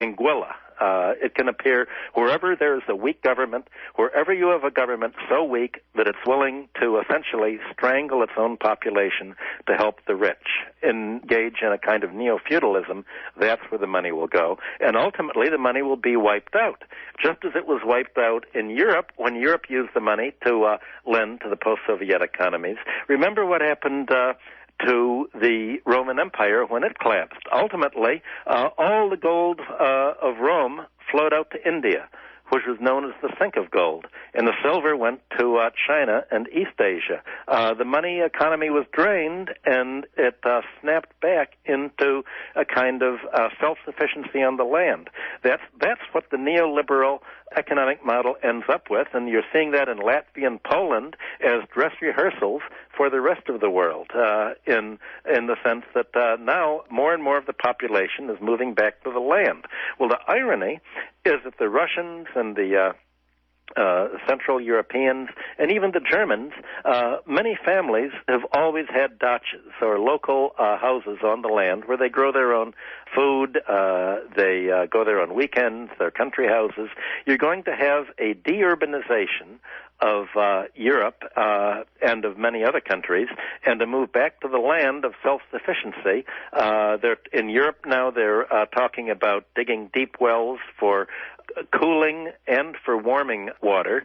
anguilla. It can appear wherever there's a weak government, wherever you have a government so weak that it's willing to essentially strangle its own population to help the rich. Engage in a kind of neo-feudalism, that's where the money will go. And ultimately, the money will be wiped out, just as it was wiped out in Europe when Europe used the money to lend to the post-Soviet economies. Remember what happened to the Roman Empire when it collapsed. Ultimately, all the gold of Rome flowed out to India, which was known as the sink of gold, and the silver went to China and East Asia. The money economy was drained, and it snapped back into a kind of self-sufficiency on the land. That's what the neoliberal economic model ends up with, and you're seeing that in Latvia and Poland as dress rehearsals for the rest of the world, in the sense that now more and more of the population is moving back to the land. Well, the irony is that the Russians and the Central Europeans and even the Germans, many families have always had dachas or local houses on the land where they grow their own food, they go there on weekends, their country houses. You're going to have a deurbanization of Europe and of many other countries, and to move back to the land of self-sufficiency. In Europe now they're talking about digging deep wells for cooling and for warming water.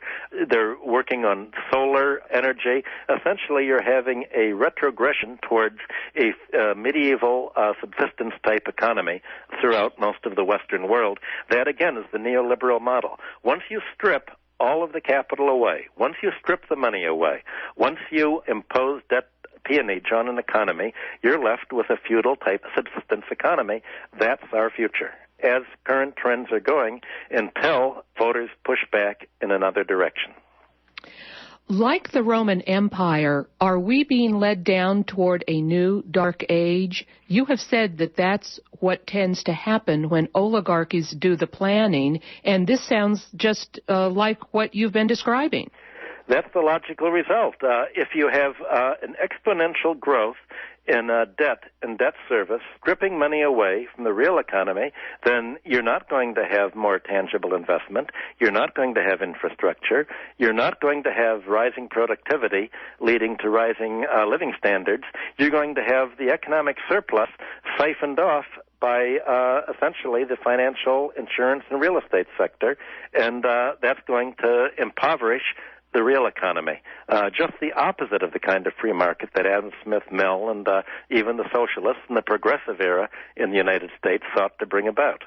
They're working on solar energy. Essentially, you're having a retrogression towards a medieval subsistence-type economy throughout most of the Western world. That, again, is the neoliberal model. Once you strip all of the capital away, once you strip the money away, once you impose debt peonage on an economy, you're left with a feudal-type subsistence economy. That's our future, as current trends are going, until voters push back in another direction. Like the Roman Empire, are we being led down toward a new dark age? You have said that that's what tends to happen when oligarchies do the planning, and this sounds just like what you've been describing. That's the logical result. If you have an exponential growth in debt and debt service, stripping money away from the real economy, then you're not going to have more tangible investment. You're not going to have infrastructure. You're not going to have rising productivity leading to rising living standards. You're going to have the economic surplus siphoned off by essentially the financial, insurance, and real estate sector, and that's going to impoverish the real economy, just the opposite of the kind of free market that Adam Smith, Mill, and even the socialists in the progressive era in the United States sought to bring about.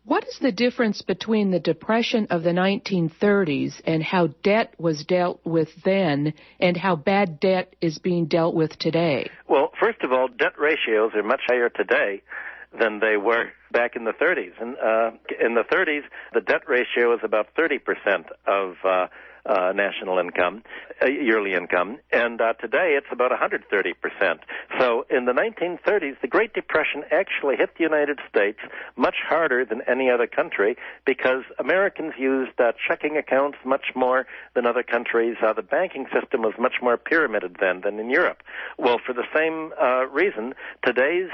What is the difference between the Depression of the 1930s and how debt was dealt with then and how bad debt is being dealt with today? Well, first of all, debt ratios are much higher today than they were back in the 30s. And in the 30s, the debt ratio is about 30% of national income, yearly income, and today it's about 130%. So in the 1930s, the Great Depression actually hit the United States much harder than any other country because Americans used checking accounts much more than other countries. The banking system was much more pyramided then than in Europe. Well, for the same reason, today's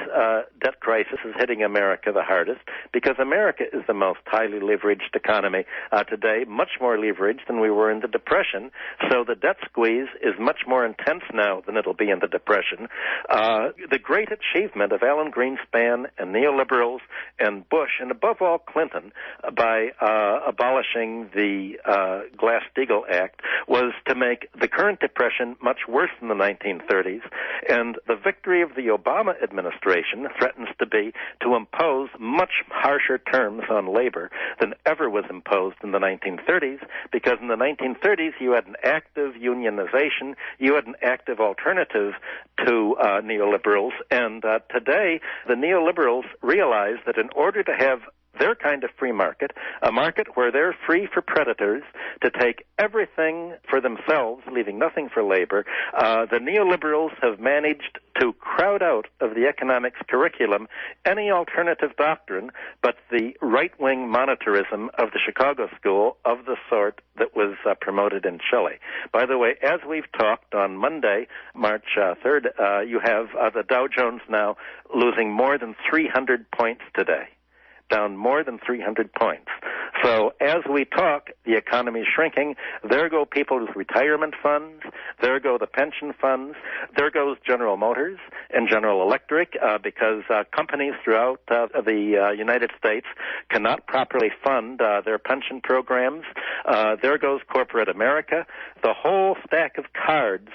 debt crisis is hitting America the hardest because America is the most highly leveraged economy today, much more leveraged than we were in the Depression, so the debt squeeze is much more intense now than it'll be in the Depression. The great achievement of Alan Greenspan and neoliberals and Bush, and above all Clinton, by abolishing the Glass-Steagall Act, was to make the current Depression much worse than the 1930s, and the victory of the Obama administration threatens to be to impose much harsher terms on labor than ever was imposed in the 1930s, because in the 1930s you had an active unionization, you had an active alternative to neoliberals, and today the neoliberals realize that in order to have their kind of free market, a market where they're free for predators to take everything for themselves, leaving nothing for labor, the neoliberals have managed to crowd out of the economics curriculum any alternative doctrine but the right-wing monetarism of the Chicago School of the sort that was promoted in Chile. By the way, as we've talked on Monday, March 3rd, you have the Dow Jones now losing more than 300 points today. down more than 300 points. So as we talk, the economy is shrinking. There go people with retirement funds. There go the pension funds. There goes General Motors and General Electric because companies throughout the United States cannot properly fund their pension programs. There goes corporate America. The whole stack of cards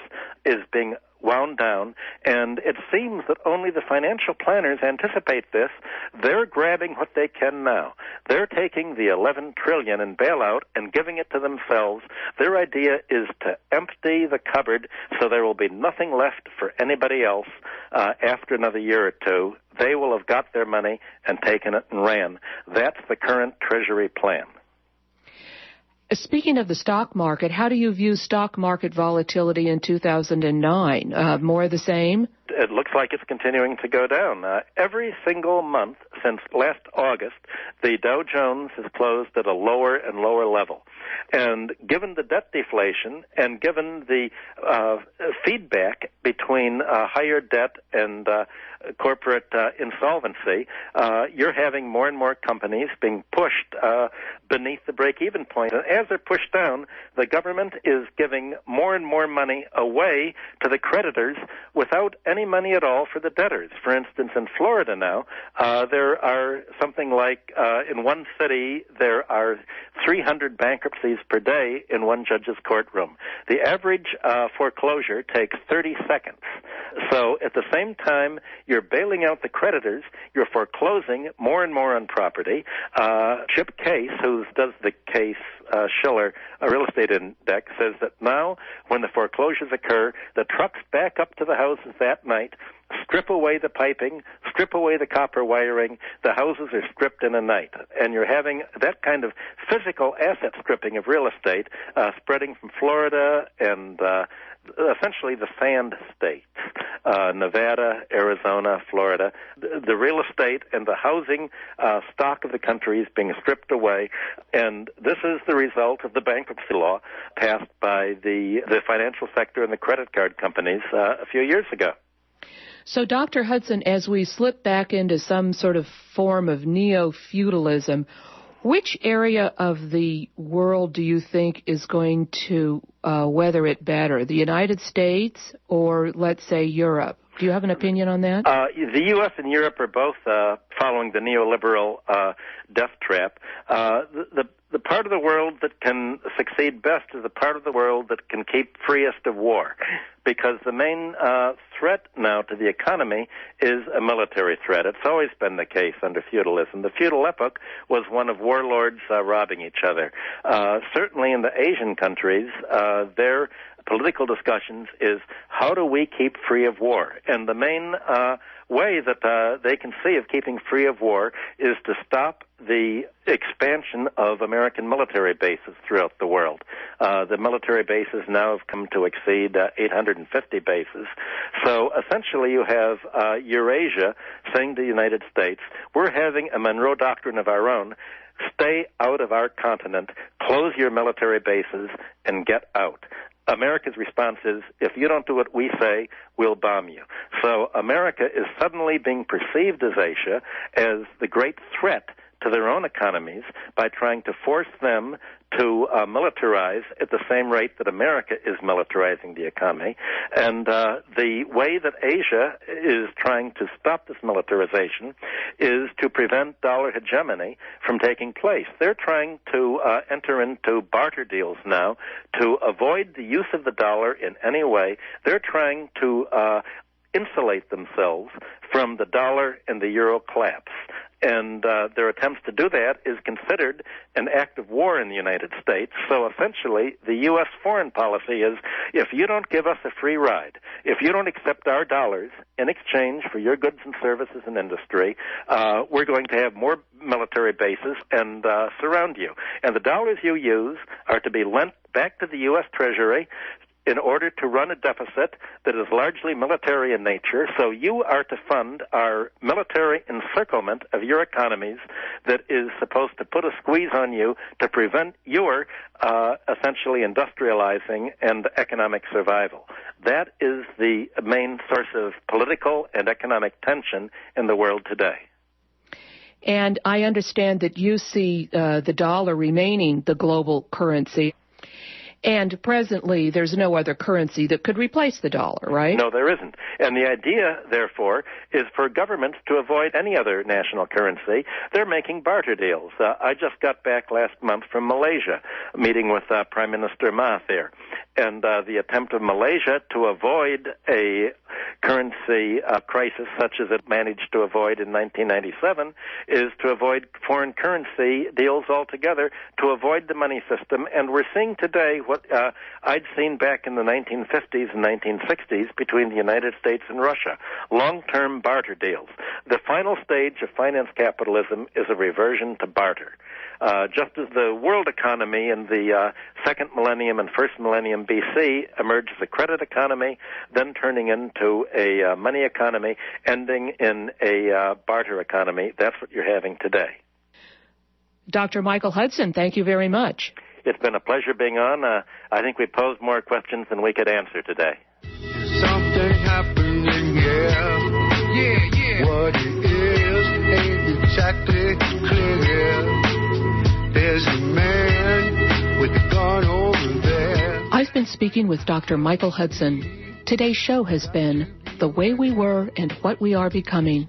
is being wound down, and it seems that only the financial planners anticipate this. They're grabbing what they can now. They're taking the $11 trillion in bailout and giving it to themselves. Their idea is to empty the cupboard so there will be nothing left for anybody else after another year or two. They will have got their money and taken it and ran. That's the current Treasury plan. Speaking of the stock market, how do you view stock market volatility in 2009? More of the same? It looks like it's continuing to go down. Every single month since last August, the Dow Jones has closed at a lower and lower level. And given the debt deflation and given the feedback between higher debt and corporate insolvency, you're having more and more companies being pushed beneath the break-even point. And as they're pushed down, the government is giving more and more money away to the creditors without any money at all for the debtors. For instance, in Florida now, there are something like, in one city, there are 300 bankruptcies per day in one judge's courtroom. The average foreclosure takes 30 seconds. So at the same time you're bailing out the creditors, you're foreclosing more and more on property. Chip Case, who does the Case Shiller real estate index, says that now when the foreclosures occur, the trucks back up to the houses that night, strip away the piping, strip away the copper wiring, the houses are stripped in a night. And you're having that kind of physical asset stripping of real estate spreading from Florida and essentially the sand states, Nevada, Arizona, Florida. The real estate and the housing stock of the country is being stripped away, and this is the result of the bankruptcy law passed by the financial sector and the credit card companies a few years ago. So, Dr. Hudson, as we slip back into some sort of form of neo-feudalism, which area of the world do you think is going to weather it better, the United States or, let's say, Europe? Do you have an opinion on that? The U.S. and Europe are both following the neoliberal death trap. The part of the world that can succeed best is the part of the world that can keep freest of war, because the main threat now to the economy is a military threat. It's always been the case under feudalism. The feudal epoch was one of warlords robbing each other. Certainly in the Asian countries, their political discussions is how do we keep free of war? And the main way that they can see of keeping free of war is to stop the expansion of American military bases throughout the world. The military bases now have come to exceed 850 bases. So essentially you have Eurasia saying to the United States, we're having a Monroe Doctrine of our own. Stay out of our continent, close your military bases, and get out. America's response is, if you don't do what we say, we'll bomb you. So America is suddenly being perceived as Asia as the great threat to their own economies by trying to force them to militarize at the same rate that America is militarizing the economy. And the way that Asia is trying to stop this militarization is to prevent dollar hegemony from taking place. They're trying to enter into barter deals now to avoid the use of the dollar in any way. They're trying to insulate themselves from the dollar and the euro collapse. And their attempts to do that is considered an act of war in the United States. So essentially, the U.S. foreign policy is, if you don't give us a free ride, if you don't accept our dollars in exchange for your goods and services and industry, we're going to have more military bases and surround you. And the dollars you use are to be lent back to the U.S. Treasury in order to run a deficit that is largely military in nature. So you are to fund our military encirclement of your economies that is supposed to put a squeeze on you to prevent your essentially industrializing and economic survival. That is the main source of political and economic tension in the world today. And I understand that you see the dollar remaining the global currency. And presently, there's no other currency that could replace the dollar, right? No, there isn't. And the idea, therefore, is for governments to avoid any other national currency. They're making barter deals. I just got back last month from Malaysia, meeting with Prime Minister Mahathir. And the attempt of Malaysia to avoid a currency crisis such as it managed to avoid in 1997 is to avoid foreign currency deals altogether, to avoid the money system. And we're seeing today what I'd seen back in the 1950s and 1960s between the United States and Russia, long-term barter deals. The final stage of finance capitalism is a reversion to barter. Just as the world economy in the second millennium and first millennium BC emerged as a credit economy, then turning into a money economy, ending in a barter economy, that's what you're having today. Dr. Michael Hudson, thank you very much. It's been a pleasure being on. I think we posed more questions than we could answer today. Something happening here. Yeah. What it is ain't exactly clear. There's a man with a gun over there. I've been speaking with Dr. Michael Hudson. Today's show has been The Way We Were and What We Are Becoming.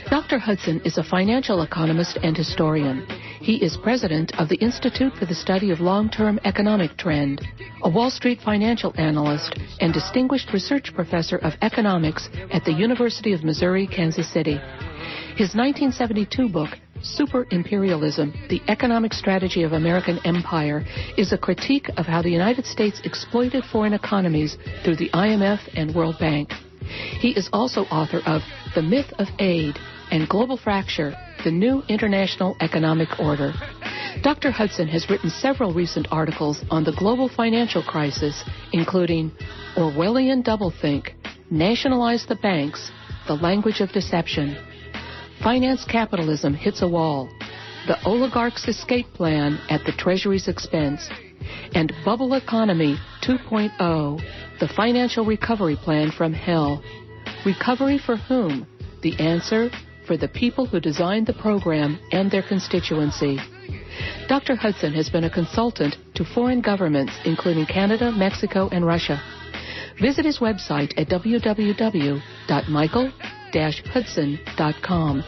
Dr. Hudson is a financial economist and historian. He is president of the Institute for the Study of Long-Term Economic Trend, a Wall Street financial analyst, and distinguished research professor of economics at the University of Missouri, Kansas City. His 1972 book, Super Imperialism, The Economic Strategy of American Empire, is a critique of how the United States exploited foreign economies through the IMF and World Bank. He is also author of The Myth of Aid and Global Fracture, The New International Economic Order. Dr. Hudson has written several recent articles on the global financial crisis, including Orwellian Doublethink, Nationalize the Banks, The Language of Deception, Finance Capitalism Hits a Wall, The Oligarch's Escape Plan at the Treasury's Expense, and Bubble Economy 2.0, The Financial Recovery Plan from Hell. Recovery for whom? The answer, for the people who designed the program and their constituency. Dr. Hudson has been a consultant to foreign governments, including Canada, Mexico, and Russia. Visit his website at www.michael-hudson.com.